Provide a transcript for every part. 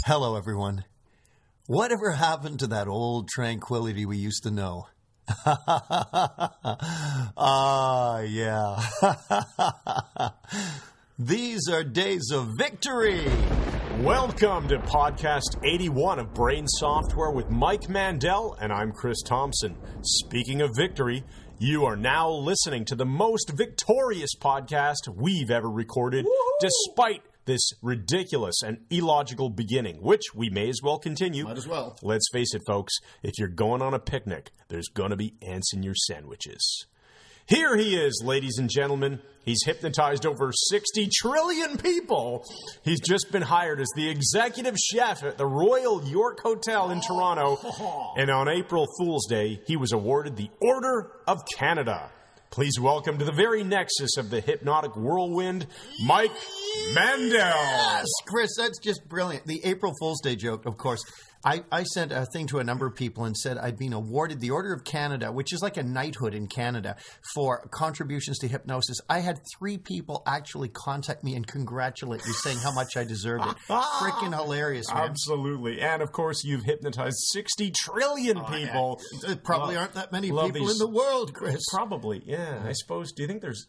Hello, everyone. Whatever happened to that old tranquility we used to know? Yeah. These are days of victory. Welcome to podcast 81 of Brain Software with Mike Mandel, and I'm Chris Thompson. Speaking of victory, you are now listening to the most victorious podcast we've ever recorded, despite this ridiculous and illogical beginning, which we may as well continue. Might as well. Let's face it, folks, if you're going on a picnic, there's going to be ants in your sandwiches. Here he is, ladies and gentlemen. He's hypnotized over 60 trillion people. He's just been hired as the executive chef at the Royal York Hotel in Toronto. And on April Fool's Day, he was awarded the Order of Canada. Please welcome to the very nexus of the hypnotic whirlwind, Mike Mandel. Yes, Chris, that's just brilliant. The April Fool's Day joke, of course. I sent a thing to a number of people and said I'd been awarded the Order of Canada, which is like a knighthood in Canada, for contributions to hypnosis. I had 3 people actually contact me and congratulate me, saying how much I deserved it. Freaking hilarious, man. Absolutely. And, of course, you've hypnotized 60 trillion people. Yeah. There probably aren't that many people in the world, Chris. Probably, yeah. I suppose, do you think there's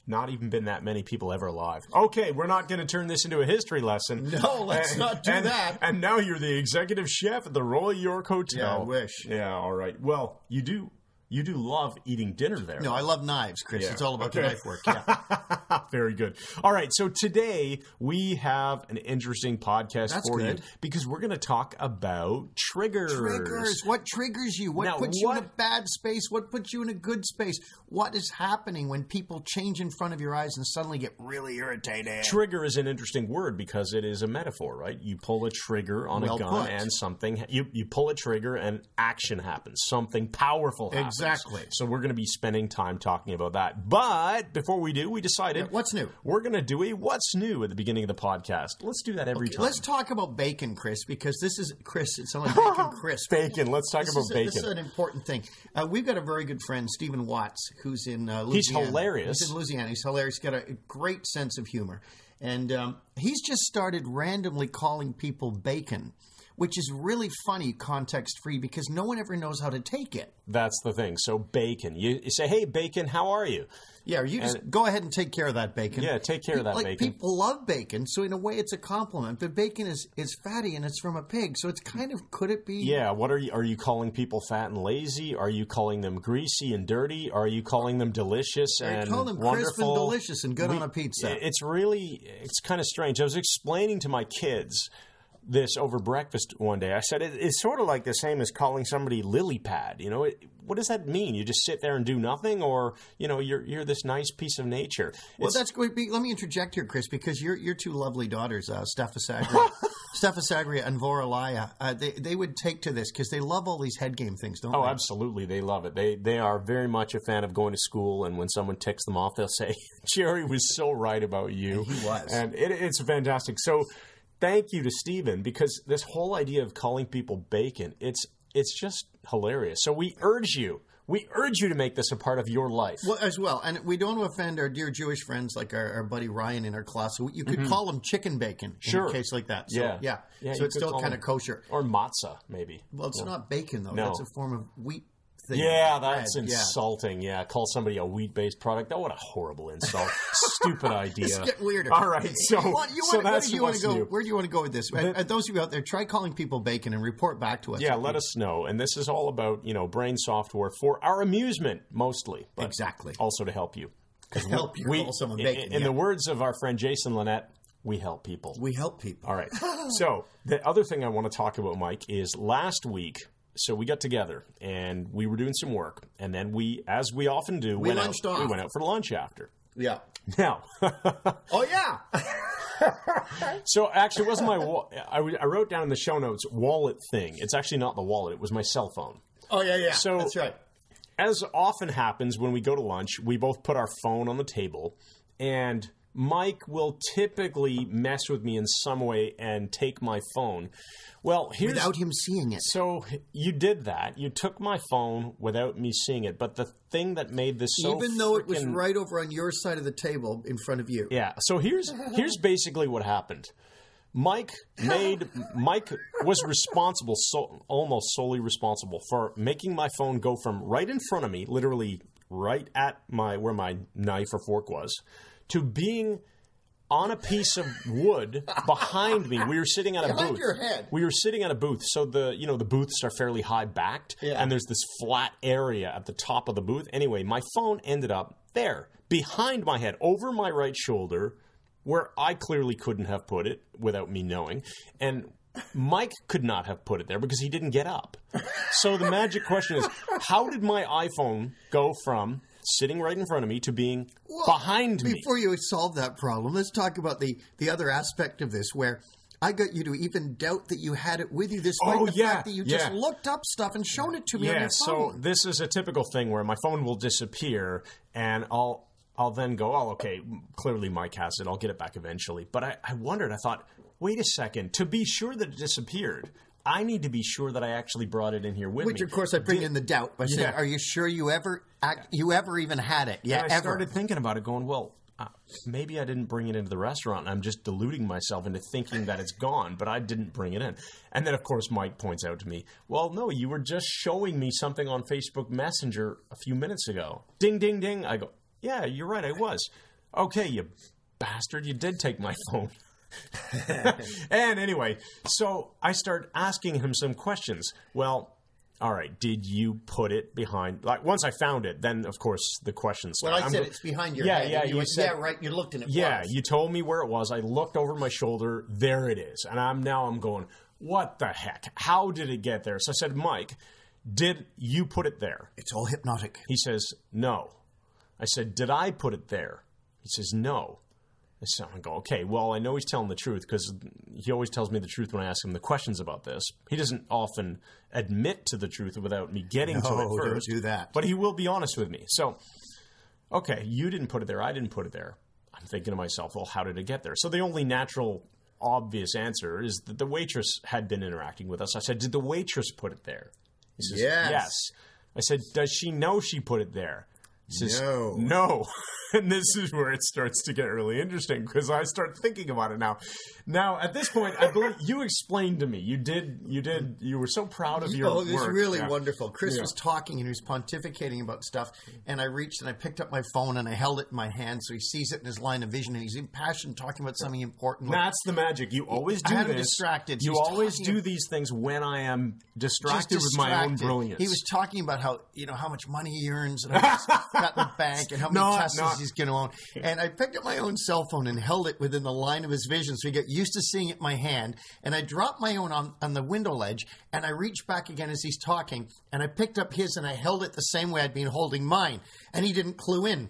not even been that many people ever alive? Okay, we're not going to turn this into a history lesson. No, let's not do that. And now you're the executive chef at the Royal York Hotel. Yeah, I wish. Yeah, all right. Well, you do love eating dinner there. No, I love knives, Chris. Yeah. It's all about the knife work. Yeah. Very good. All right, so today we have an interesting podcast you because we're going to talk about triggers. Triggers. What triggers you? What puts you in a bad space? What puts you in a good space? What is happening when people change in front of your eyes and suddenly get really irritated? Trigger is an interesting word because it is a metaphor, right? You pull a trigger on a gun and something, you pull a trigger and action happens. Something powerful happens. Exactly. So we're going to be spending time talking about that. But before we do, we decided... What's new? We're going to do a What's New at the beginning of the podcast. Let's do that every time. Let's talk about bacon, Chris, because this is... Chris, it's like bacon crisp. Bacon. Let's talk about bacon. This is an important thing. We've got a very good friend, Stephen Watts, who's in Louisiana. He's hilarious. He's in Louisiana. He's hilarious. He's got a great sense of humor. And he's just started randomly calling people bacon, which is really funny, context-free, because no one ever knows how to take it. That's the thing. So bacon. You say, hey, bacon, how are you? Yeah, or you just go ahead and take care of that bacon. Yeah, take care of that bacon. People love bacon, so in a way it's a compliment. But bacon is fatty and it's from a pig, so it's kind of, could it be? Yeah, what are you calling people fat and lazy? Are you calling them greasy and dirty? Are you calling them delicious and wonderful? I call them crisp and delicious and good on a pizza. It's kind of strange. I was explaining to my kids this over breakfast one day. I said, it's sort of like the same as calling somebody lily pad. You know, what does that mean? You just sit there and do nothing, or, you know, you're this nice piece of nature. Well, that's great. Let me interject here, Chris, because your 2 lovely daughters, Stephasagria and Voralaya, they would take to this because they love all these head game things, don't they? Oh, absolutely. They love it. They are very much a fan of going to school, and when someone ticks them off, they'll say, Jerry was so right about you. And he was. And it's fantastic. So thank you to Stephen, because this whole idea of calling people bacon, it's just hilarious. So we urge you to make this a part of your life. Well, as well. And we don't want to offend our dear Jewish friends like our buddy Ryan in our class. So you could call them chicken bacon in a case like that. So, yeah. So it's still kind of kosher. Or matzah, maybe. Well, it's not bacon, though. No. That's a form of wheat thing. Yeah, that's insulting. Yeah, call somebody a wheat-based product. Oh, what a horrible insult. Stupid idea. It's getting weirder. All right, so that's what's new. Where do you want to go with this? Those of you out there, try calling people bacon and report back to us. Yeah, let us know. And this is all about, brain software for our amusement, mostly. But exactly. Also to help you. Help you call someone bacon. In the words of our friend Jason Lynette, we help people. We help people. All right. So the other thing I want to talk about, Mike, is last week. So we got together and we were doing some work, and then we, as we often do, went out for lunch after. Yeah. Now. Oh yeah. So actually, it wasn't my. I wrote down in the show notes wallet thing. It's actually not the wallet. It was my cell phone. Oh yeah. So that's right. As often happens when we go to lunch, we both put our phone on the table, and Mike will typically mess with me in some way and take my phone. Well, without him seeing it. So you did that. You took my phone without me seeing it. But the thing that made this so even though it was right over on your side of the table in front of you. Yeah. So here's basically what happened. Mike was responsible, almost solely responsible for making my phone go from right in front of me, literally right at where my knife or fork was, to being on a piece of wood behind me. We were sitting at a Behind booth. your head. We were sitting at a booth, so the booths are fairly high backed, and there's this flat area at the top of the booth. Anyway, my phone ended up there, behind my head, over my right shoulder, where I clearly couldn't have put it without me knowing. And Mike could not have put it there because he didn't get up. So the magic question is, how did my iPhone go from sitting right in front of me to being behind me? Before you solve that problem, let's talk about the other aspect of this, where I got you to even doubt that you had it with you, despite the fact that you just looked up stuff and shown it to me on your phone. So this is a typical thing where my phone will disappear, and I'll then go, oh, okay, clearly Mike has it. I'll get it back eventually. But I wondered, I thought, wait a second. To be sure that it disappeared, I need to be sure that I actually brought it in here with me. Which, of course, I bring in the doubt by saying, are you sure you ever even had it? Yeah, and I started thinking about it, going, well, maybe I didn't bring it into the restaurant. I'm just deluding myself into thinking that it's gone, but I didn't bring it in. And then, of course, Mike points out to me, well, no, you were just showing me something on Facebook Messenger a few minutes ago. Ding, ding, ding. I go, yeah, you're right, I was. Okay, you bastard, you did take my phone. And anyway, so I start asking him some questions. Well, all right, did you put it behind? Like, once I found it, then, of course, the questions start. Well, I said it's behind your head. Yeah, you said, yeah, right, you looked and it was. You told me where it was. I looked over my shoulder. There it is. And I'm going, what the heck? How did it get there? So I said, Mike, did you put it there? It's all hypnotic. He says, no. I said, did I put it there? He says, no. So I go, okay, well, I know he's telling the truth because he always tells me the truth when I ask him the questions about this. He doesn't often admit to the truth without me getting to it first. Don't do that. But he will be honest with me. So, okay, you didn't put it there. I didn't put it there. I'm thinking to myself, well, how did it get there? So the only natural, obvious answer is that the waitress had been interacting with us. I said, did the waitress put it there? He says, yes. I said, does she know she put it there? He says, no. And this is where it starts to get really interesting because I start thinking about it now. Now, at this point, I believe you explained to me. You were so proud of your work. It was really wonderful. Chris was talking and he was pontificating about stuff. And I reached and I picked up my phone and I held it in my hand so he sees it in his line of vision and he's impassioned talking about something important. That's the magic. You always do this. I have him distracted. You always do these things when I am distracted with my own brilliance. He was talking about how much money he earns and how much he's got in the bank and how many Teslas he's going to own. And I picked up my own cell phone and held it within the line of his vision so he got used to seeing it in my hand. And I dropped my own on the window ledge and I reached back again as he's talking and I picked up his and I held it the same way I'd been holding mine. And he didn't clue in.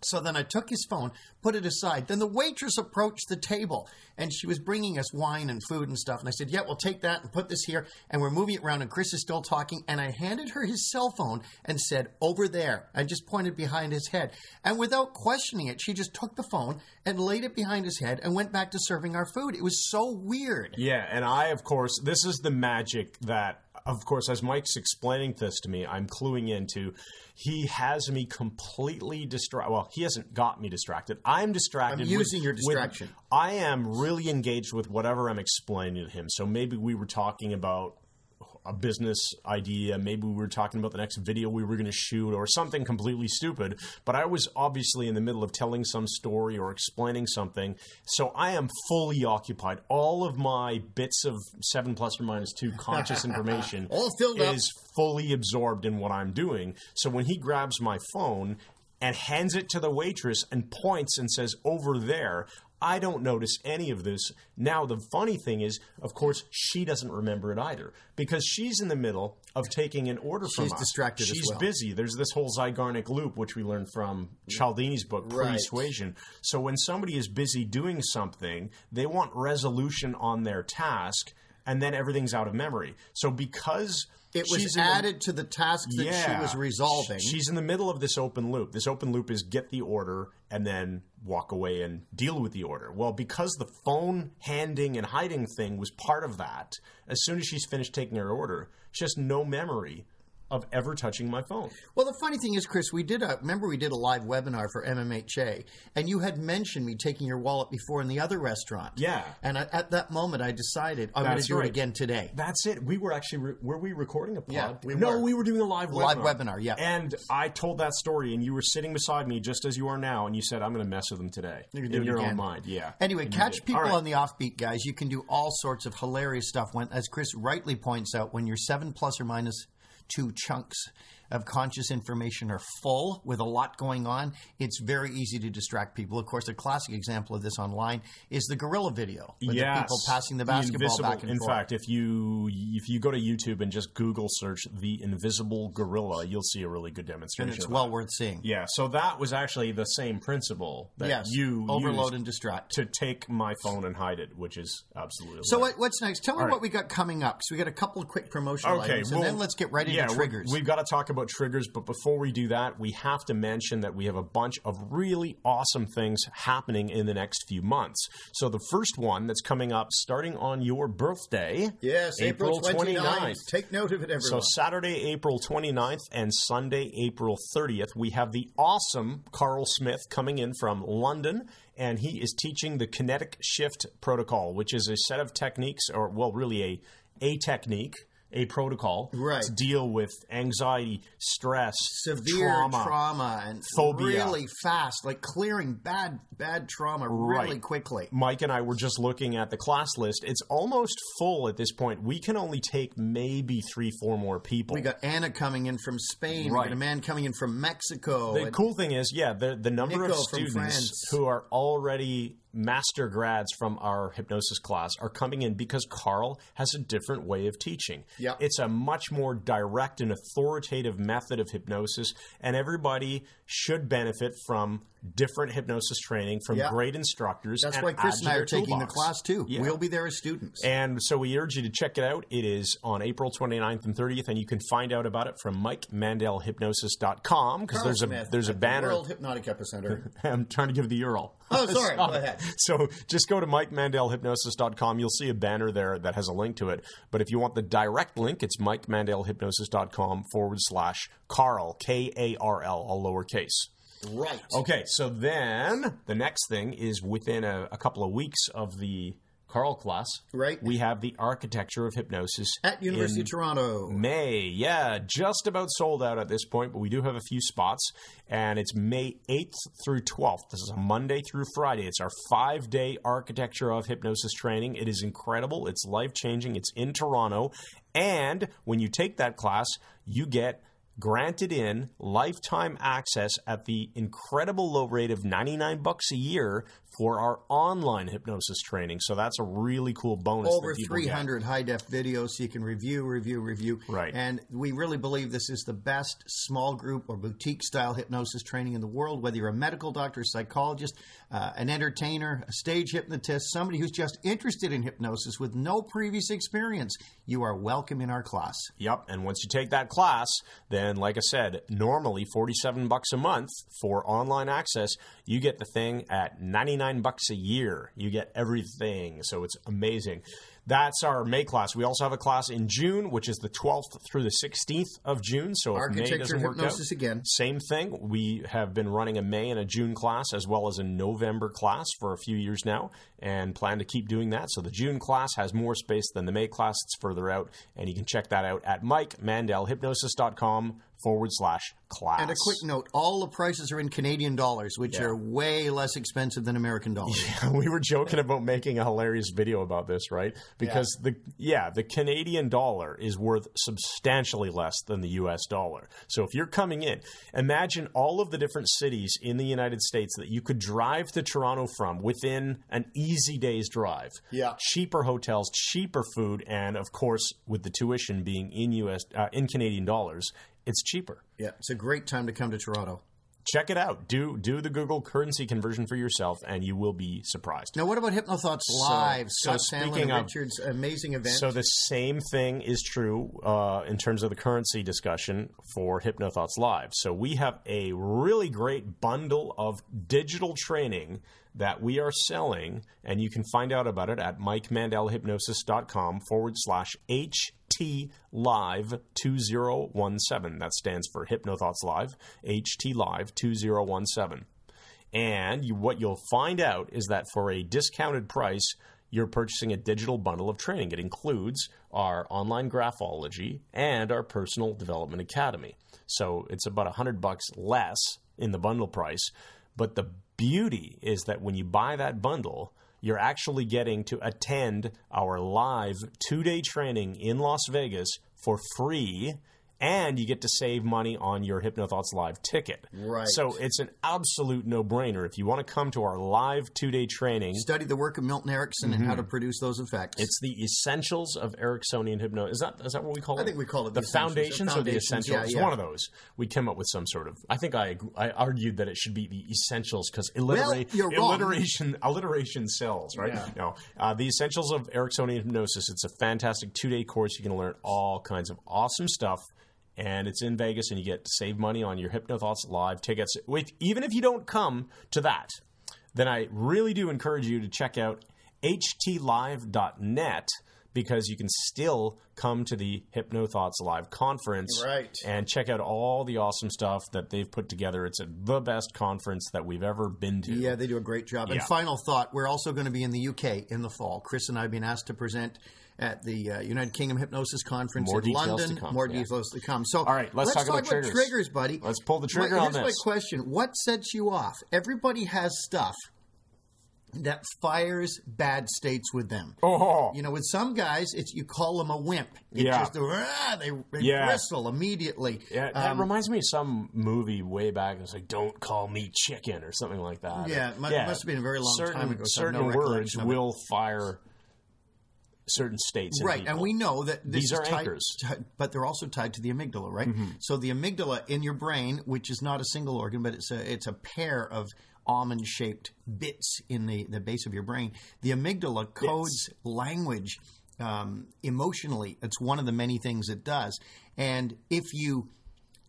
So then I took his phone, put it aside. Then the waitress approached the table, and she was bringing us wine and food and stuff. And I said, yeah, we'll take that and put this here. And we're moving it around, and Chris is still talking. And I handed her his cell phone and said, over there. I just pointed behind his head. And without questioning it, she just took the phone and laid it behind his head and went back to serving our food. It was so weird. Yeah, and I, of course, this is the magic that, of course, as Mike's explaining this to me, I'm cluing into. He has me completely distracted. Well, he hasn't got me distracted. I'm distracted. I'm using your distraction. I am really engaged with whatever I'm explaining to him. So maybe we were talking about a business idea. Maybe we were talking about the next video we were going to shoot or something completely stupid. But I was obviously in the middle of telling some story or explaining something. So I am fully occupied. All of my bits of 7 plus or minus 2 conscious information all filled up. Is fully absorbed in what I'm doing. So when he grabs my phone and hands it to the waitress and points and says, over there, I don't notice any of this. Now, the funny thing is, of course, she doesn't remember it either because she's in the middle of taking an order from us. She's distracted as well. She's busy. There's this whole Zygarnik loop, which we learned from Cialdini's book, Persuasion. So when somebody is busy doing something, they want resolution on their task, and then everything's out of memory. So because it was added to the task that she was resolving. She's in the middle of this open loop. This open loop is get the order and then walk away and deal with the order. Well, because the phone handing and hiding thing was part of that, as soon as she's finished taking her order, she has no memory of ever touching my phone. Well, the funny thing is, Chris, we did a live webinar for MMHA, and you had mentioned me taking your wallet before in the other restaurant. Yeah. And at that moment, I decided I'm going to do it again today. That's it. We were actually, were we recording a pod? Yeah, we were doing a live webinar. Live webinar, yeah. And I told that story, and you were sitting beside me just as you are now, and you said, I'm going to mess with them today. You're gonna in do it your again. own mind, yeah. Anyway, catch people right. on the offbeat, guys. You can do all sorts of hilarious stuff. When, as Chris rightly points out, when your 7 plus or minus 2 chunks of conscious information are full with a lot going on, it's very easy to distract people. Of course, a classic example of this online is the gorilla video with the people passing the basketball back and forth. In fact, if you go to YouTube and just Google search the invisible gorilla, you'll see a really good demonstration. And it's well worth seeing. Yeah, so that was actually the same principle that you overload used and distract to take my phone and hide it, which is absolutely so. What's next? Tell me what we got coming up. So we got a couple of quick promotional items, and then let's get right into triggers. We've got to talk about triggers, but before we do that, we have to mention that we have a bunch of really awesome things happening in the next few months. So the first one that's coming up starting on your birthday. Yes, April 29th. Take note of it, everyone. So Saturday, April 29th and Sunday, April 30th, we have the awesome Carl Smith coming in from London, and he is teaching the kinetic shift protocol, which is a set of techniques, or well, really a technique, a protocol to deal with anxiety, stress, severe trauma and phobia. Really fast, like clearing bad trauma really quickly. Mike and I were just looking at the class list. It's almost full at this point. We can only take maybe 3-4 more people. We got Anna coming in from Spain. We got a man coming in from Mexico. The cool thing is, the number Nico of students who are already master grads from our hypnosis class are coming in because Carl has a different way of teaching. Yep. It's a much more direct and authoritative method of hypnosis, and everybody should benefit from different hypnosis training from great instructors. That's why Chris and I are taking the class too. Yeah. We'll be there as students. And so we urge you to check it out. It is on April 29th and 30th, and you can find out about it from MikeMandelHypnosis.com because there's a banner. World Hypnotic Epicenter. I'm trying to give the URL. Oh, sorry. Go ahead. So just go to MikeMandelHypnosis.com. You'll see a banner there that has a link to it. But if you want the direct link, it's MikeMandelHypnosis.com/Carl, Karl, all lowercase. Right. Okay, so then the next thing is within a couple of weeks of the Carl class, we have the Architecture of Hypnosis at University of Toronto. May, just about sold out at this point, but we do have a few spots, and it's May 8th through 12th. This is a Monday through Friday. It's our 5-day Architecture of Hypnosis training. It is incredible. It's life-changing. It's in Toronto, and when you take that class, you get granted in lifetime access at the incredible low rate of $99 a year for our online hypnosis training. So that's a really cool bonus. Over 300 high-def videos so you can review. Right. And we really believe this is the best small group or boutique-style hypnosis training in the world, whether you're a medical doctor, a psychologist, an entertainer, a stage hypnotist, somebody who's just interested in hypnosis with no previous experience. You are welcome in our class. Yep. And once you take that class, then, like I said, normally $47 a month for online access, you get the thing at $99 a year. You get everything. So it's amazing. That's our May class. We also have a class in June, which is the 12th through the 16th of June. So if May doesn't work out, again. Same thing. We have been running a May and a June class as well as a November class for a few years now and plan to keep doing that. So the June class has more space than the May class. It's further out, and you can check that out at MikeMandelHypnosis.com/class. And a quick note, all the prices are in Canadian dollars, which are way less expensive than American dollars. Yeah, we were joking about making a hilarious video about this, right? Because the Canadian dollar is worth substantially less than the US dollar. So if you're coming in, imagine all of the different cities in the United States that you could drive to Toronto from within an easy day's drive. Yeah. Cheaper hotels, cheaper food, and of course, with the tuition being in Canadian dollars, it's cheaper. Yeah, it's a great time to come to Toronto. Check it out. Do the Google currency conversion for yourself, and you will be surprised. Now, what about HypnoThoughts Live? So speaking of Richard's amazing event. So the same thing is true in terms of the currency discussion for HypnoThoughts Live. So we have a really great bundle of digital training that we are selling, and you can find out about it at MikeMandelHypnosis.com/HT. HT Live 2017. That stands for Hypnothoughts Live, HT Live 2017. And what you'll find out is that for a discounted price, you're purchasing a digital bundle of training. It includes our online graphology and our personal development academy. So it's about $100 less in the bundle price. But the beauty is that when you buy that bundle, you're actually getting to attend our live 2-day training in Las Vegas for free, and you get to save money on your Hypnothoughts Live ticket. Right. So it's an absolute no-brainer. If you want to come to our live 2-day training... Study the work of Milton Erickson and how to produce those effects. It's the essentials of Ericksonian hypnosis. Is that what we call it? I think we call it the foundations or the essentials. Yeah. One of those. We came up with some sort of... I think I argued that it should be the essentials because you're wrong. alliteration sells, right? Yeah. No. The essentials of Ericksonian hypnosis. It's a fantastic 2-day course. You can learn all kinds of awesome stuff. And it's in Vegas, and you get to save money on your Hypnothoughts Live tickets. Even if you don't come to that, then I really do encourage you to check out htlive.net because you can still come to the Hypnothoughts Live conference and check out all the awesome stuff that they've put together. It's the best conference that we've ever been to. Yeah, they do a great job. And final thought, we're also going to be in the UK in the fall. Chris and I have been asked to present at the United Kingdom Hypnosis Conference in London. More details to come. So, all right, let's talk about triggers, buddy. Let's pull the trigger on this. Here's my question. What sets you off? Everybody has stuff that fires bad states with them. Oh. You know, with some guys, you call them a wimp. They bristle immediately. Yeah, that reminds me of some movie way back. It's like, don't call me chicken or something like that. Yeah, it must have been a very long time ago. Certain words will fire certain states. Right, and we know that these are anchors. But they're also tied to the amygdala, right? Mm-hmm. So the amygdala in your brain, which is not a single organ, but it's a pair of almond-shaped bits in the base of your brain. The amygdala codes language emotionally. It's one of the many things it does. And if you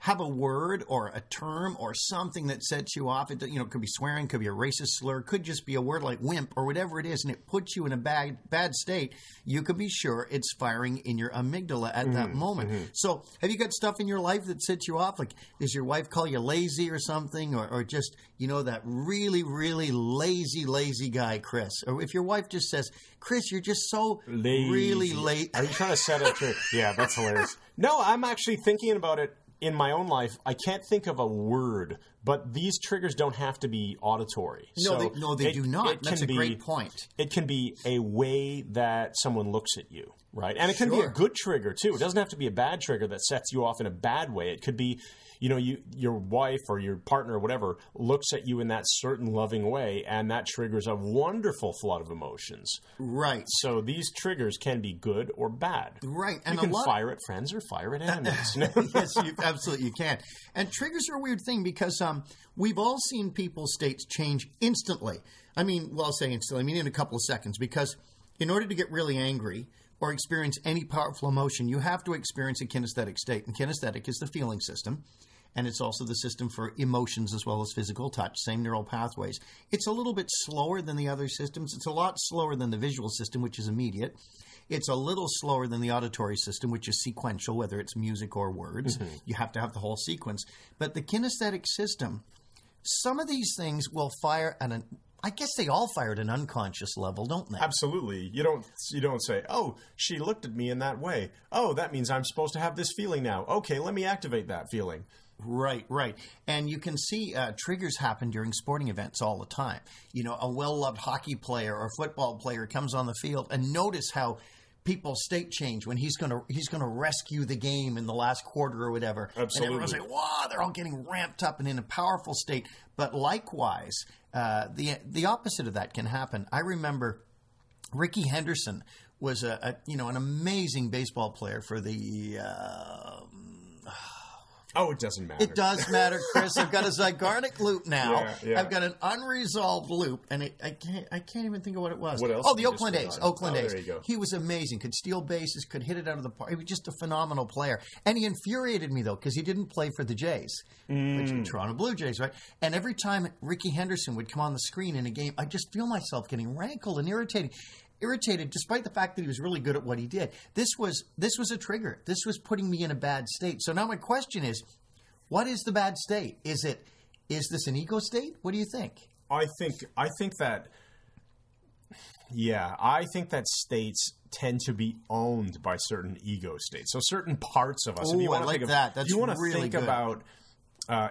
have a word or a term or something that sets you off, it could be swearing, could be a racist slur, could just be a word like wimp or whatever it is, and it puts you in a bad state, you can be sure it's firing in your amygdala at that moment. Mm-hmm. So have you got stuff in your life that sets you off? Like, does your wife call you lazy or something? Or just, that really, really lazy guy, Chris? Or if your wife just says, Chris, you're just so really late. Are you trying to set up to... Yeah, that's hilarious. No, I'm actually thinking about it. In my own life, I can't think of a word, but these triggers don't have to be auditory. No, they do not. That's a great point. It can be a way that someone looks at you, right? And it can be a good trigger, too. It doesn't have to be a bad trigger that sets you off in a bad way. It could be, your wife or your partner or whatever looks at you in that certain loving way, and that triggers a wonderful flood of emotions. Right. So these triggers can be good or bad. Right. And you can fire at friends or fire at enemies. Yes, absolutely you can. And triggers are a weird thing because we've all seen people's states change instantly. I mean, well, I'll say instantly. I mean in a couple of seconds, because in order to get really angry or experience any powerful emotion, you have to experience a kinesthetic state. And kinesthetic is the feeling system. And it's also the system for emotions as well as physical touch, same neural pathways. It's a little bit slower than the other systems. It's a lot slower than the visual system, which is immediate. It's a little slower than the auditory system, which is sequential, whether it's music or words. Mm-hmm. You have to have the whole sequence. But the kinesthetic system, some of these things will fire at I guess they all fire at an unconscious level, don't they? Absolutely. You don't say, oh, she looked at me in that way. Oh, that means I'm supposed to have this feeling now. Okay, let me activate that feeling. Right. And you can see triggers happen during sporting events all the time. A well-loved hockey player or football player comes on the field, and notice how people's state change when he's going to rescue the game in the last quarter or whatever. Absolutely. And everyone's like, wow, they're all getting ramped up and in a powerful state. But likewise, the opposite of that can happen. I remember Ricky Henderson was an amazing baseball player for the Oh, it doesn't matter. It does matter, Chris. I've got a Zygarnik loop now. Yeah. I've got an unresolved loop, and I can't even think of what it was. What else? Oh, the Oakland A's. Oakland A's. There you go. He was amazing. Could steal bases, could hit it out of the park. He was just a phenomenal player. And he infuriated me, though, because he didn't play for the Jays, which are Toronto Blue Jays, right? And every time Ricky Henderson would come on the screen in a game, I'd just feel myself getting rankled and irritated. irritated, despite the fact that he was really good at what he did. This was a trigger. This was putting me in a bad state. So now my question is, what is the bad state? Is this an ego state? What do you think? I think that states tend to be owned by certain ego states. So certain parts of us. Oh, I like that. That's really good. About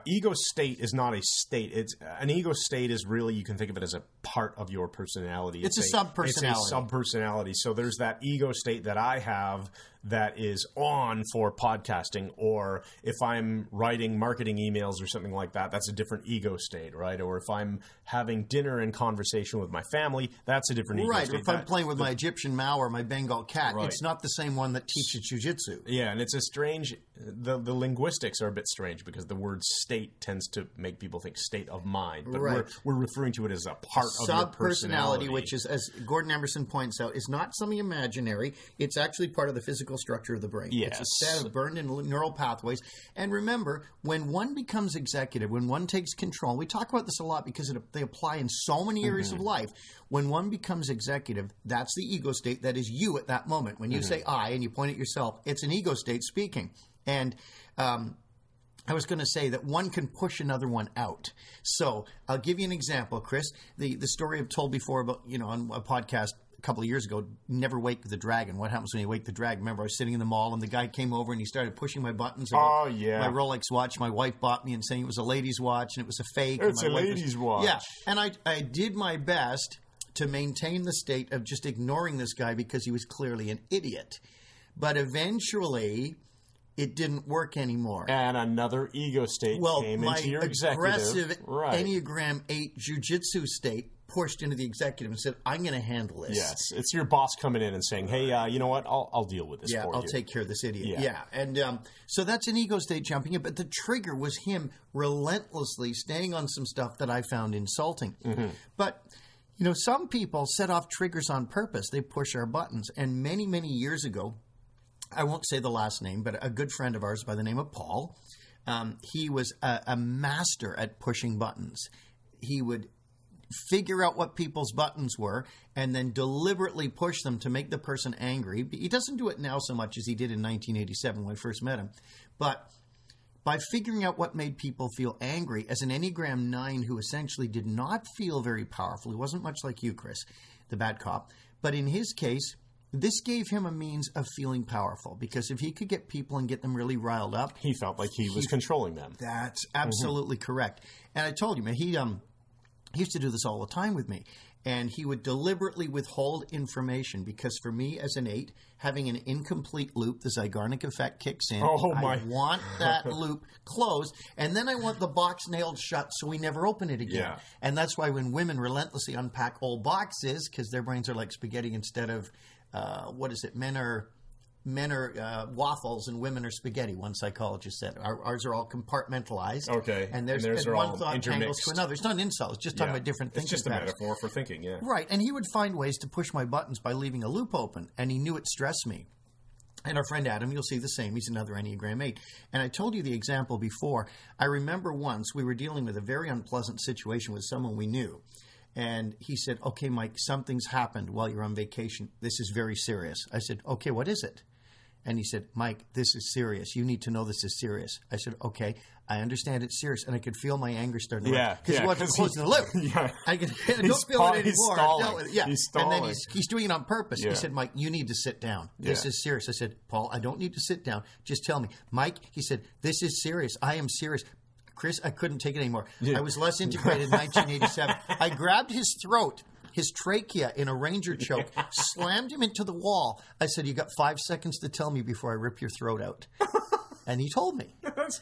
ego state is not a state. An ego state is really, you can think of it as a part of your personality. It's a sub-personality. It's a sub-personality. So there's that ego state that I have that is on for podcasting, or if I'm writing marketing emails or something like that, that's a different ego state, right? Or if I'm having dinner and conversation with my family, that's a different ego state. Right, or if I'm playing with my Egyptian Mao or my Bengal cat, it's not the same one that teaches jiu-jitsu. Yeah, and it's a strange, the linguistics are a bit strange because the word state tends to make people think state of mind, but we're referring to it as a part of your personality. Which is, as Gordon Emerson points out, is not something imaginary. It's actually part of the physical structure of the brain. Yes. It's a set of burned in neural pathways. And remember, when one becomes executive, when one takes control, we talk about this a lot because they apply in so many areas of life. When one becomes executive, that's the ego state that is you at that moment. When you say I and you point at yourself, it's an ego state speaking. And I was going to say that one can push another one out. So I'll give you an example, Chris. The story I've told before about, on a podcast a couple of years ago, Never Wake the Dragon. What happens when you wake the dragon? Remember, I was sitting in the mall and the guy came over and he started pushing my buttons about my Rolex watch my wife bought me and saying it was a lady's watch and it was a fake. It's a lady's watch. Yeah, and I did my best to maintain the state of just ignoring this guy because he was clearly an idiot. But eventually it didn't work anymore. And another ego state came into your executive. My aggressive Enneagram 8 jiu-jitsu state pushed into the executive and said, I'm going to handle this. Yes. It's your boss coming in and saying, hey, you know what? I'll deal with this for you. I'll take care of this idiot. Yeah. And so that's an ego state jumping in. But the trigger was him relentlessly staying on some stuff that I found insulting. But some people set off triggers on purpose. They push our buttons. And many, many years ago, I won't say the last name, but a good friend of ours by the name of Paul, he was a master at pushing buttons. He would figure out what people's buttons were and then deliberately push them to make the person angry. He doesn't do it now so much as he did in 1987 when I first met him. But by figuring out what made people feel angry, as an Enneagram 9 who essentially did not feel very powerful, he wasn't much like you, Chris, the bad cop, but in his case, this gave him a means of feeling powerful because if he could get people and get them really riled up, he felt like he was controlling them. That's absolutely correct. And I told you, man, he used to do this all the time with me. And he would deliberately withhold information because for me as an 8, having an incomplete loop, the Zeigarnik effect kicks in. I want that loop closed. And then I want the box nailed shut so we never open it again. Yeah. And that's why when women relentlessly unpack old boxes, because their brains are like spaghetti instead of, Men are waffles and women are spaghetti, one psychologist said. Ours are all compartmentalized. Okay. And there's one thought tangles to another. It's not an insult. It's just talking about different thinking patterns. It's just a metaphor for thinking, yeah. Right. And he would find ways to push my buttons by leaving a loop open. And he knew it stressed me. And our friend Adam, you'll see the same. He's another Enneagram 8. And I told you the example before. I remember once we were dealing with a very unpleasant situation with someone we knew. And he said, okay, Mike, something's happened while you're on vacation. This is very serious. I said, okay, what is it? And he said, Mike, this is serious. You need to know this is serious. I said, okay, I understand it's serious. And I could feel my anger starting to rise. Because he wasn't closing the loop. I don't feel it anymore. He's stalling. He's stalling. And then he's doing it on purpose. He said, Mike, you need to sit down. This is serious. I said, Paul, I don't need to sit down. Just tell me. Mike, he said, this is serious. I am serious. Chris, I couldn't take it anymore. I was less integrated in 1987. I grabbed his throat, his trachea in a ranger choke, slammed him into the wall. I said, you got 5 seconds to tell me before I rip your throat out. And he told me.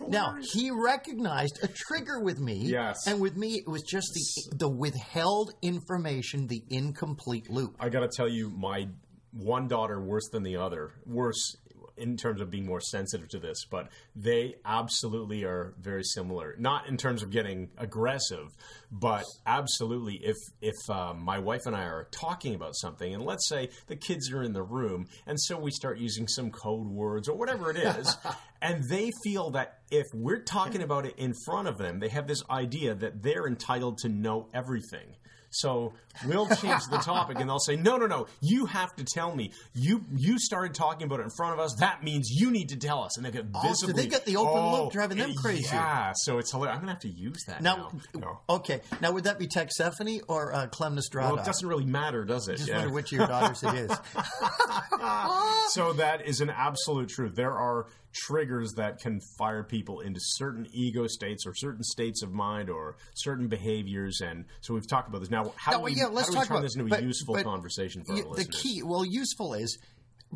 Now, he recognized a trigger with me. Yes. And with me, it was just the withheld information, the incomplete loop. I got to tell you, my one daughter, worse than the other, worse in terms of being more sensitive to this, but they absolutely are very similar. Not in terms of getting aggressive, but absolutely if my wife and I are talking about something, and let's say the kids are in the room, and so we start using some code words or whatever it is, and they feel that if we're talking about it in front of them, they have this idea that they're entitled to know everything. So we'll change the topic, and they'll say, no, you have to tell me. You started talking about it in front of us. That means you need to tell us. And they get visibly... so they get the open loop driving them crazy. Yeah, so it's hilarious. I'm going to have to use that now. Okay. Now, would that be Texephany or Clemnestrada? Well, it doesn't really matter, does it? Just wonder which of your daughters it is. So that is an absolute truth. There are triggers that can fire people into certain ego states or certain states of mind or certain behaviors. And so we've talked about this. Now, how do we turn this into a useful conversation for our listeners? The key, useful is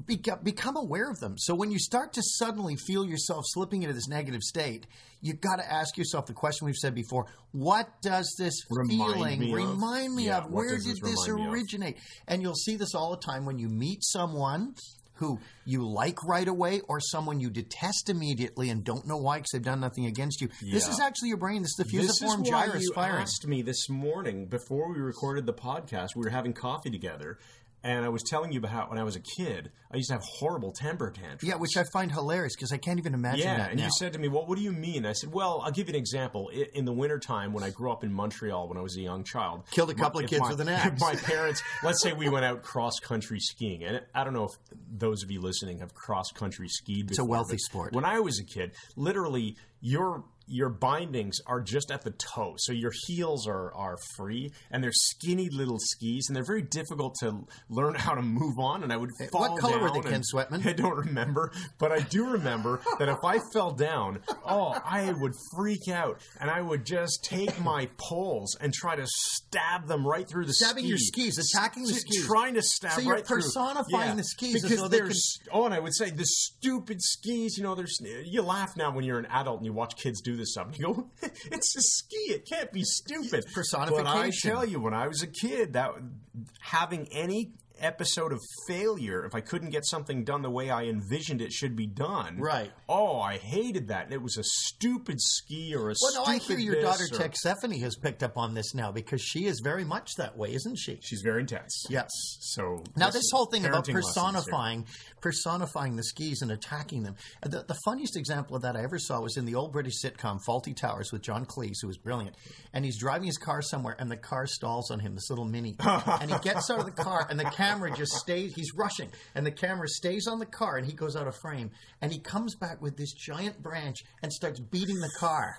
become aware of them. So when you start to suddenly feel yourself slipping into this negative state, you've got to ask yourself the question we've said before: what does this feeling remind me of? Where did this originate? And you'll see this all the time when you meet someone who you like right away or someone you detest immediately and don't know why because they've done nothing against you. Yeah. This is actually your brain. This is the fusiform gyrus firing. You asked me this morning before we recorded the podcast. We were having coffee together. And I was telling you about how when I was a kid, I used to have horrible temper tantrums. Yeah, which I find hilarious because I can't even imagine that Yeah, and you said to me, well, what do you mean? I said, well, I'll give you an example. In the wintertime, when I grew up in Montreal when I was a young child. Killed a couple of kids with an axe. My parents, let's say we went out cross-country skiing. And I don't know if those of you listening have cross-country skied before. It's a wealthy sport. When I was a kid, literally, your bindings are just at the toe. So your heels are free, and they're skinny little skis, and they're very difficult to learn how to move on, and I would fall down. What color were they, Ken Sweatman? I don't remember, but I do remember that if I fell down, I would freak out, and I would just take my poles and try to stab them right through the Stabbing your skis, attacking the skis. Trying to stab right through. So you're personifying the skis. Because and I would say, the stupid skis, you laugh now when you're an adult and you watch kids do this stuff. You go, it's a ski. It can't be stupid. Personification. But I tell you, when I was a kid, that having any episode of failure, if I couldn't get something done the way I envisioned it should be done. Right. Oh, I hated that. And it was a stupid ski or a stupid Well, no, I hear your daughter Texephany has picked up on this now because she is very much that way, isn't she? She's very intense. Yes. So now this whole thing about personifying the skis and attacking them. The funniest example of that I ever saw was in the old British sitcom Fawlty Towers with John Cleese, who was brilliant. And he's driving his car somewhere, and the car stalls on him, this little Mini. And he gets out of the car, and the camera just stays. He's rushing, and the camera stays on the car, and he goes out of frame. And he comes back with this giant branch and starts beating the car.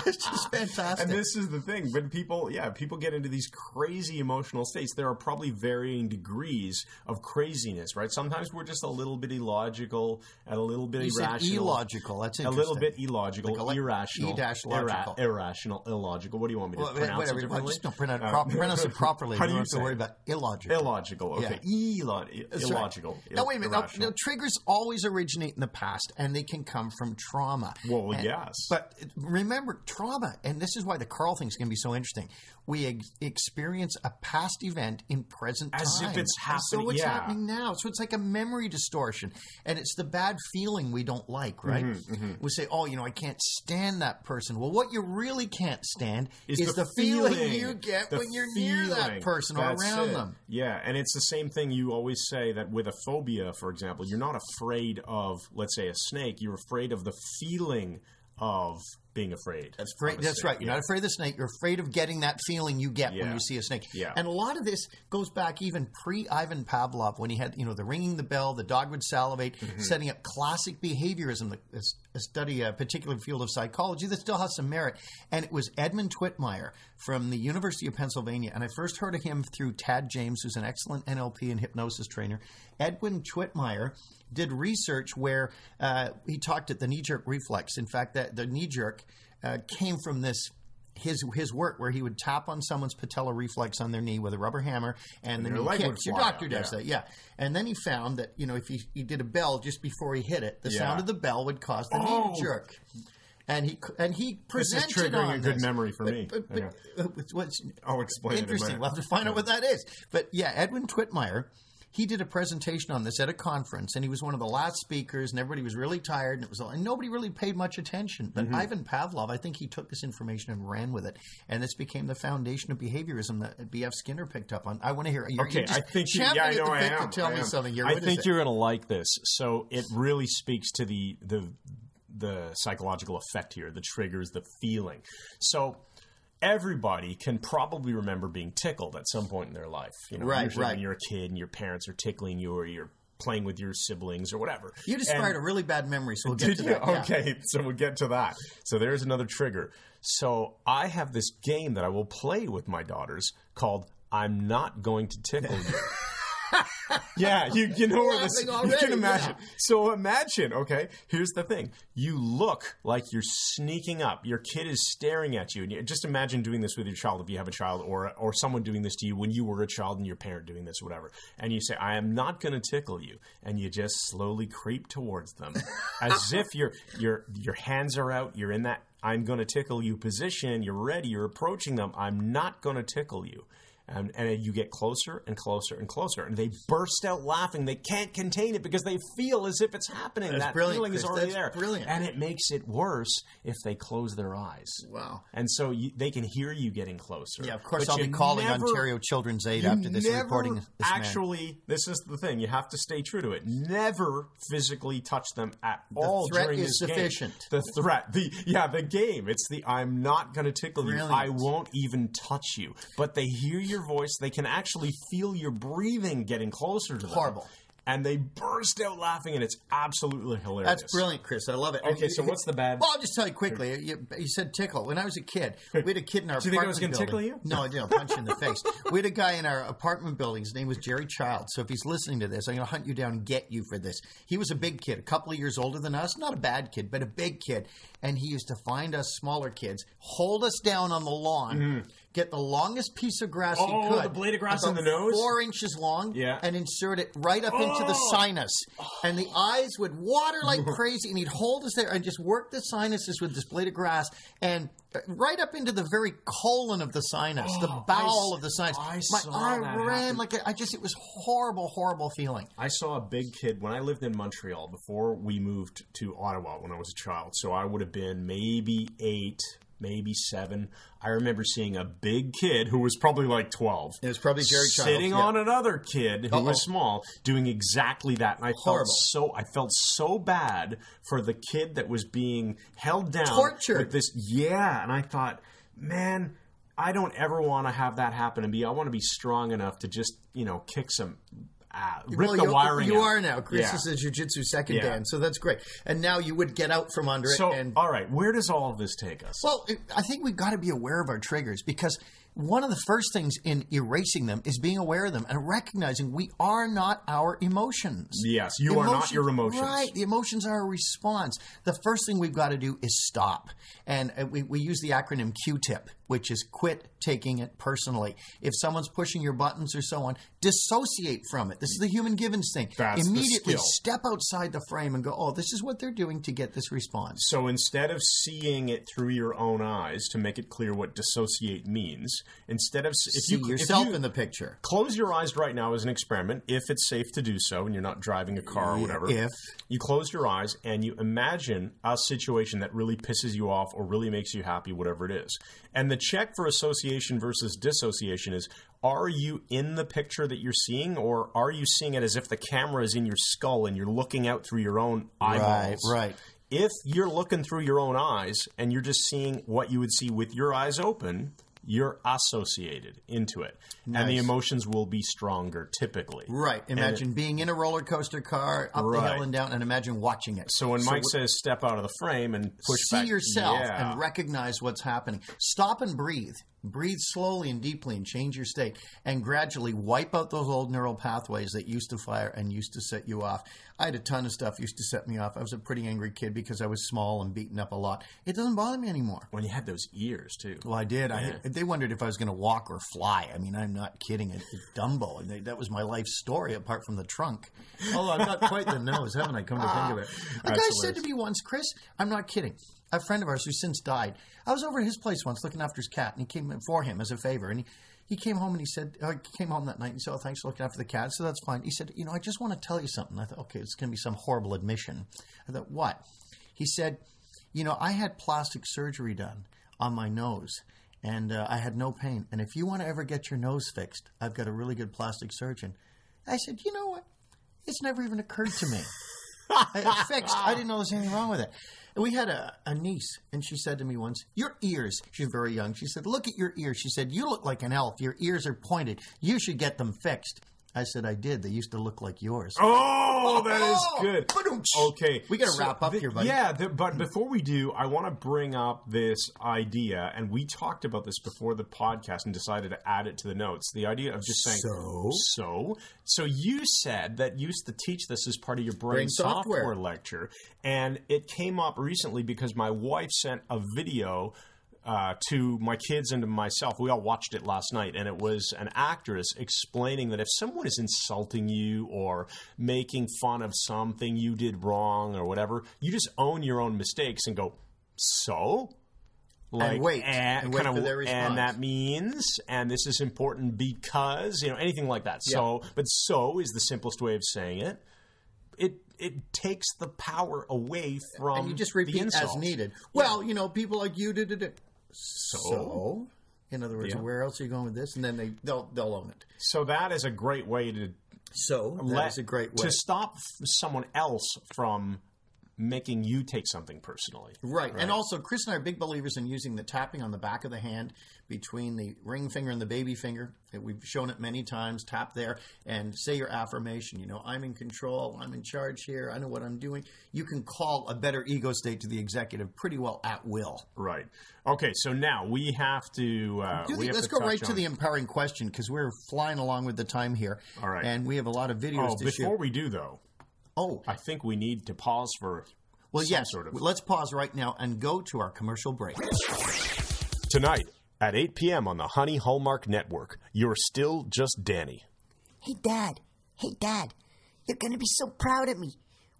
It's just fantastic. And this is the thing. When people get into these crazy emotional states, there are probably varying degrees of craziness, right? Sometimes we're just a little bit illogical and a little bit irrational. Illogical. That's interesting. A little bit illogical, like irrational. E-logical. Irrational, illogical. What do you want me to pronounce it differently? Just don't pronounce it properly. How do you have to worry about illogical. Illogical. Okay. Yeah. Illogical. Right. Now, wait a minute. Now, triggers always originate in the past, and they can come from trauma. Well, yes. But remember, trauma, and this is why the Carl thing's going to be so interesting. We experience a past event in present time. As if it's happening. So it's happening now. So it's like a memory distortion. And it's the bad feeling we don't like, right? We say, I can't stand that person. Well, what you really can't stand is the feeling you get when you're near that person or around them. Yeah, and it's the same thing you always say that with a phobia, for example, you're not afraid of, let's say, a snake. You're afraid of the feeling of being afraid. That's right. You're not afraid of the snake. You're afraid of getting that feeling you get when you see a snake. Yeah. And a lot of this goes back even pre-Ivan Pavlov, when he had, the ringing the bell, the dog would salivate, setting up classic behaviorism, a study, a particular field of psychology that still has some merit. And it was Edmund Twitmeyer from the University of Pennsylvania. And I first heard of him through Tad James, who's an excellent NLP and hypnosis trainer. Edwin Twitmeyer did research where he talked at the knee-jerk reflex. In fact, that the knee-jerk came from his work where he would tap on someone's patella reflex on their knee with a rubber hammer and the knee kicks. Your doctor does that, yeah. And then he found that, if he did a bell just before he hit it, the sound of the bell would cause the knee jerk. And he presented this is triggering a good memory for me. What's I'll explain interesting. it in a minute. We'll have to find out what that is. But yeah, Edwin Twitmeyer, he did a presentation on this at a conference, and he was one of the last speakers, and everybody was really tired, and nobody really paid much attention. But Ivan Pavlov, I think he took this information and ran with it, and this became the foundation of behaviorism that B.F. Skinner picked up on. I want to hear. I think I am. Tell me something here. I think you're going to like this. So it really speaks to the psychological effect here, the triggers, the feeling. So everybody can probably remember being tickled at some point in their life. You know, usually when you're a kid and your parents are tickling you, or you're playing with your siblings or whatever. You just fired a really bad memory, so we'll get to that. Yeah. Okay, so we'll get to that. So there's another trigger. So I have this game that I will play with my daughters called I'm Not Going to Tickle You. Yeah, you know where this, you can imagine. Yeah. So imagine, okay, here's the thing. You look like you're sneaking up. Your kid is staring at you. And just imagine doing this with your child if you have a child, or someone doing this to you when you were a child and your parent doing this or whatever. And you say, I am not going to tickle you. And you just slowly creep towards them as if your hands are out. You're in that I'm going to tickle you position. You're ready. You're approaching them. I'm not going to tickle you. And you get closer and closer and closer. And they burst out laughing. They can't contain it because they feel as if it's happening. That's that brilliant, feeling Chris. is already That's there. Brilliant. And it makes it worse if they close their eyes. Wow. And so they can hear you getting closer. Yeah, of course, I'll be calling Ontario Children's Aid after this recording. This is the thing. You have to stay true to it. Never physically touch them at all during this game. The threat is sufficient. The threat. The game. It's the I'm not going to tickle Brilliant. you. I won't even touch you. But they hear your voice. They can actually feel your breathing getting closer to them. Horrible. And they burst out laughing, and it's absolutely hilarious. That's brilliant, Chris. I love it. Okay, so what's the bad? Well, I'll just tell you quickly. You said tickle. When I was a kid, we had a kid in our Do you think I was apartment going to building. tickle you? No, I didn't. I'll punch you in the face. We had a guy in our apartment building. His name was Jerry Child. So if he's listening to this, I'm going to hunt you down and get you for this. He was a big kid, a couple of years older than us. Not a bad kid, but a big kid. And he used to find us smaller kids, hold us down on the lawn, get the longest piece of grass he could. The blade of grass in about the nose? 4 inches long, Yeah. and insert it right up into the sinus. And the eyes would water like crazy, and he'd hold us there and just work the sinuses with this blade of grass, and right up into the very colon of the sinus, the bowel of the sinus. My arm ran like it was horrible, horrible feeling. I saw a big kid when I lived in Montreal before we moved to Ottawa when I was a child. So I would have been maybe 8, maybe 7. I remember seeing a big kid who was probably like 12. It was probably Jerry Child. Sitting on another kid who was small, doing exactly that. And I felt so bad for the kid that was being held down. Tortured. With this, and I thought, man, I don't ever want to have that happen to me. I want to be strong enough to just, kick some... rip the wiring You out. are now. Chris is a jiu-jitsu second dan, so that's great. And now you would get out from under it. So, and all right, where does all of this take us? Well, I think we've got to be aware of our triggers, because one of the first things in erasing them is being aware of them and recognizing we are not our emotions. Yes, you are not your emotions. Right. The emotions are a response. The first thing we've got to do is stop. And we use the acronym QTIP, which is quit taking it personally. If someone's pushing your buttons or so on, dissociate from it. This is the human Givens thing. That's immediately the skill. Step outside the frame and go, oh, this is what they're doing to get this response. So instead of seeing it through your own eyes to make it clear what dissociate means, instead of see yourself in the picture. Close your eyes right now as an experiment, if it's safe to do so and you're not driving a car or whatever. If you close your eyes and you imagine a situation that really pisses you off or really makes you happy, whatever it is. And the check for association versus dissociation is, are you in the picture that you're seeing, or are you seeing it as if the camera is in your skull and you're looking out through your own eyeballs? Right. If you're looking through your own eyes and you're just seeing what you would see with your eyes open, you're associated into it. Nice. And the emotions will be stronger, typically. Right. Imagine being in a roller coaster car, up the hill and down, and imagine watching it. So when Mike says step out of the frame and push back. See yourself and recognize what's happening. Stop and breathe. Breathe slowly and deeply and change your state, and gradually wipe out those old neural pathways that used to fire and used to set you off. I had a ton of stuff used to set me off. I was a pretty angry kid because I was small and beaten up a lot. It doesn't bother me anymore. When you had those ears, too. Well, I did. Yeah. They wondered if I was going to walk or fly. I mean, I'm not kidding. It's Dumbo. And that was my life story, apart from the trunk. Although I've got quite the nose, haven't I, come to think of it. The guy said to me once, Chris, I'm not kidding. A friend of ours who's since died, I was over at his place once looking after his cat, and he came in for him as a favor. And he came home and he said, he came home that night and he said, oh, thanks for looking after the cat. So that's fine. He said, I just want to tell you something. I thought, okay, it's going to be some horrible admission. I thought, what? He said, I had plastic surgery done on my nose, and I had no pain. And if you want to ever get your nose fixed, I've got a really good plastic surgeon. I said, you know what? It's never even occurred to me. Fixed. I didn't know there was anything wrong with it. And we had a niece, and she said to me once, your ears, she's very young, she said, look at your ears. She said, you look like an elf. Your ears are pointed. You should get them fixed. I said, I did. They used to look like yours. Oh, that is good. Okay. We got to wrap up here, buddy. Yeah, but before we do, I want to bring up this idea, and we talked about this before the podcast and decided to add it to the notes. The idea of just saying, So you said that you used to teach this as part of your brain software lecture, and it came up recently because my wife sent a video to my kids and to myself. We all watched it last night, and it was an actress explaining that if someone is insulting you or making fun of something you did wrong or whatever, you just own your own mistakes and go, so? Like, and wait for their response. And that means, and this is important because, anything like that. Yeah. But so is the simplest way of saying it. It takes the power away from and you just repeat the as needed. Well, people like you did it. So, in other words, where else are you going with this? And then they'll own it. So that is a great way to. That is a great way to stop someone else from making you take something personally. Right. And also, Chris and I are big believers in using the tapping on the back of the hand between the ring finger and the baby finger. We've shown it many times. Tap there and say your affirmation. I'm in control. I'm in charge here. I know what I'm doing. You can call a better ego state to the executive pretty well at will. Right. Okay, so now we have to... let's go right to the empowering question because we're flying along with the time here. All right. And we have a lot of videos to shoot. Before we do, though... I think we need to pause for sort of... Let's pause right now and go to our commercial break. Tonight at 8 p.m. on the Honey Hallmark Network, You're Still Just Danny. Hey, Dad. You're going to be so proud of me.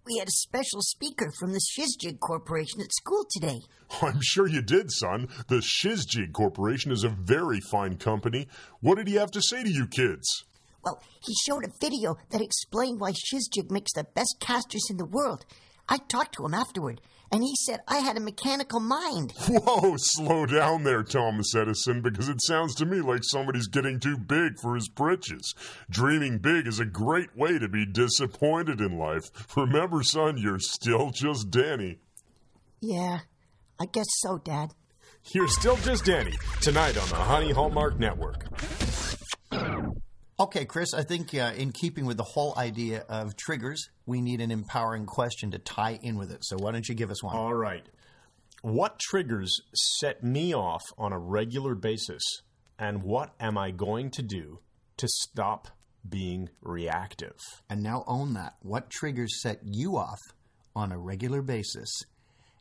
We had a special speaker from the Shizjig Corporation at school today. I'm sure you did, son. The Shizjig Corporation is a very fine company. What did he have to say to you kids? Well, he showed a video that explained why Shizjig makes the best casters in the world. I talked to him afterward, and he said I had a mechanical mind. Whoa, slow down there, Thomas Edison, because it sounds to me like somebody's getting too big for his britches. Dreaming big is a great way to be disappointed in life. Remember, son, you're still just Danny. Yeah, I guess so, Dad. You're Still Just Danny, tonight on the Honey Hallmark Network. Okay, Chris, I think in keeping with the whole idea of triggers, we need an empowering question to tie in with it. So why don't you give us one? All right. What triggers set me off on a regular basis, and what am I going to do to stop being reactive? And now own that. What triggers set you off on a regular basis,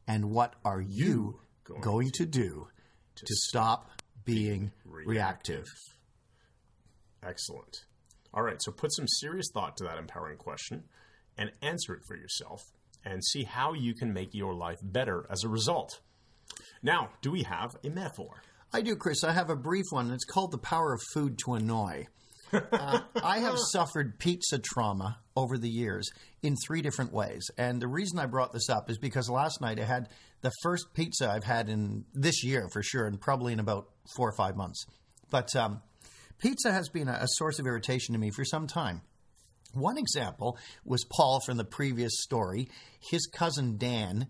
and what are you going to do to stop being reactive? Excellent. All right, so put some serious thought to that empowering question and answer it for yourself and see how you can make your life better as a result. Now, do we have a metaphor? I do, Chris. I have a brief one. It's called The Power of Food to Annoy. I have suffered pizza trauma over the years in 3 different ways. And the reason I brought this up is because last night I had the first pizza I've had in this year for sure, and probably in about 4 or 5 months. But pizza has been a source of irritation to me for some time. One example was Paul from the previous story. His cousin Dan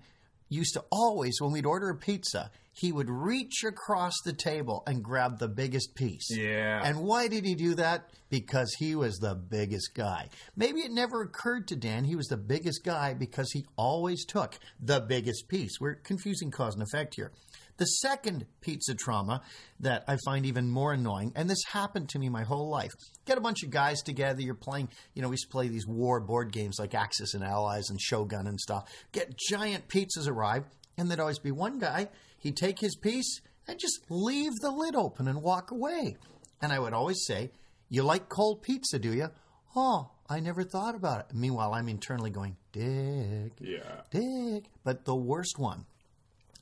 used to always, when we'd order a pizza, he would reach across the table and grab the biggest piece. Yeah. And why did he do that? Because he was the biggest guy. Maybe it never occurred to Dan he was the biggest guy because he always took the biggest piece. We're confusing cause and effect here. The second pizza trauma that I find even more annoying, and this happened to me my whole life. Get a bunch of guys together, you're playing, we used to play these war board games like Axis and Allies and Shogun and stuff. Get giant pizzas arrive, and there'd always be one guy, he'd take his piece and just leave the lid open and walk away. And I would always say, you like cold pizza, do you? Oh, I never thought about it. Meanwhile, I'm internally going, Dick, Dick. But the worst one,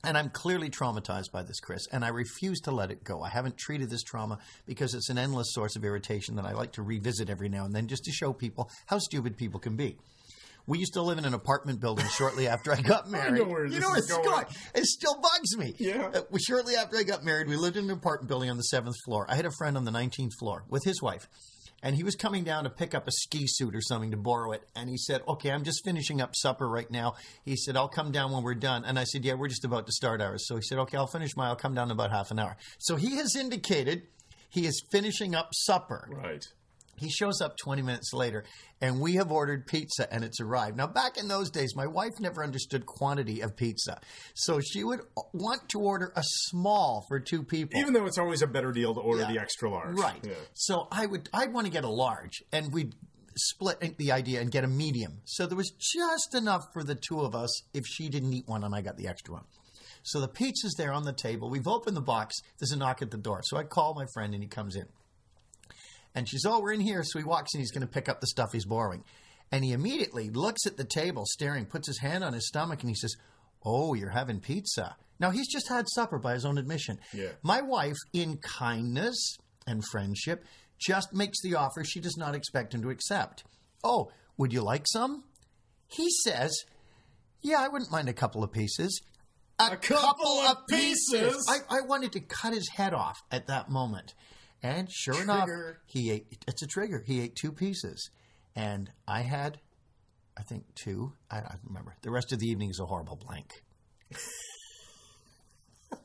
and I'm clearly traumatized by this, Chris, and I refuse to let it go. I haven't treated this trauma because it's an endless source of irritation that I like to revisit every now and then just to show people how stupid people can be. We used to live in an apartment building shortly after I got married. I know where this is going. It still bugs me. Yeah. Shortly after I got married, we lived in an apartment building on the 7th floor. I had a friend on the 19th floor with his wife. And he was coming down to pick up a ski suit or something to borrow it. And he said, okay, I'm just finishing up supper right now. He said, I'll come down when we're done. And I said, yeah, we're just about to start ours. So he said, okay, I'll come down in about half an hour. So he has indicated he is finishing up supper. Right. He shows up 20 minutes later, and we have ordered pizza, and it's arrived. Now, back in those days, my wife never understood quantity of pizza. So she would want to order a small for 2 people. Even though it's always a better deal to order the extra large. Right. Yeah. So I'd want to get a large, and we'd split the idea and get a medium. So there was just enough for the 2 of us if she didn't eat one and I got the extra one. So the pizza's there on the table. We've opened the box. There's a knock at the door. So I call my friend, and he comes in. And she's, oh, we're in here. So he walks in. He's going to pick up the stuff he's borrowing. And he immediately looks at the table, staring, puts his hand on his stomach, and he says, oh, you're having pizza. Now, he's just had supper by his own admission. Yeah. My wife, in kindness and friendship, just makes the offer she does not expect him to accept. Oh, would you like some? He says, yeah, I wouldn't mind a couple of pieces. A couple of pieces? I wanted to cut his head off at that moment. And sure enough, he ate. It's a trigger. He ate 2 pieces. And I had, I think, 2. I don't remember. The rest of the evening is a horrible blank.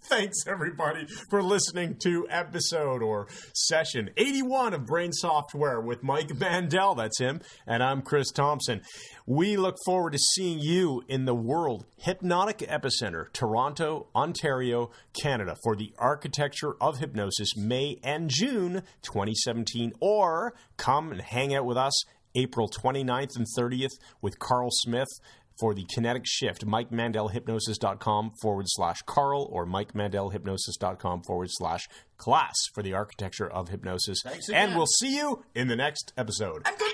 Thanks, everybody, for listening to episode or session 81 of Brain Software with Mike Mandel. That's him. And I'm Chris Thompson. We look forward to seeing you in the World Hypnotic Epicenter, Toronto, Ontario, Canada, for the Architecture of Hypnosis, May and June 2017. Or come and hang out with us April 29th and 30th with Carl Smith for the Kinetic Shift, MikeMandelHypnosis.com/Carl or MikeMandelHypnosis.com/class for the Architecture of Hypnosis. Thanks again. And we'll see you in the next episode. And good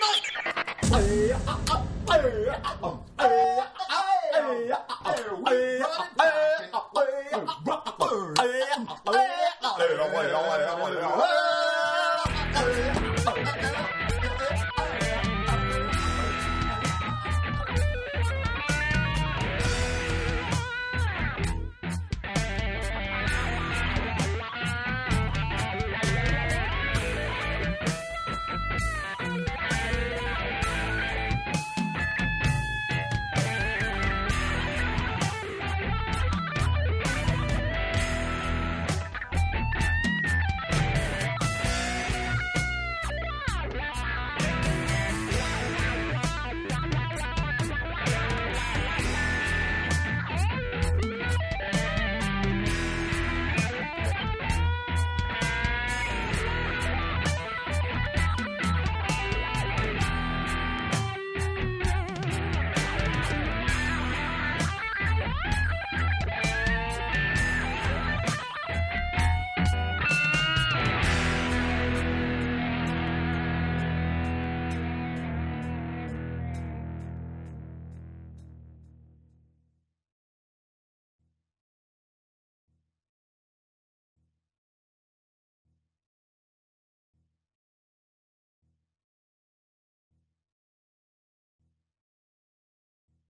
night!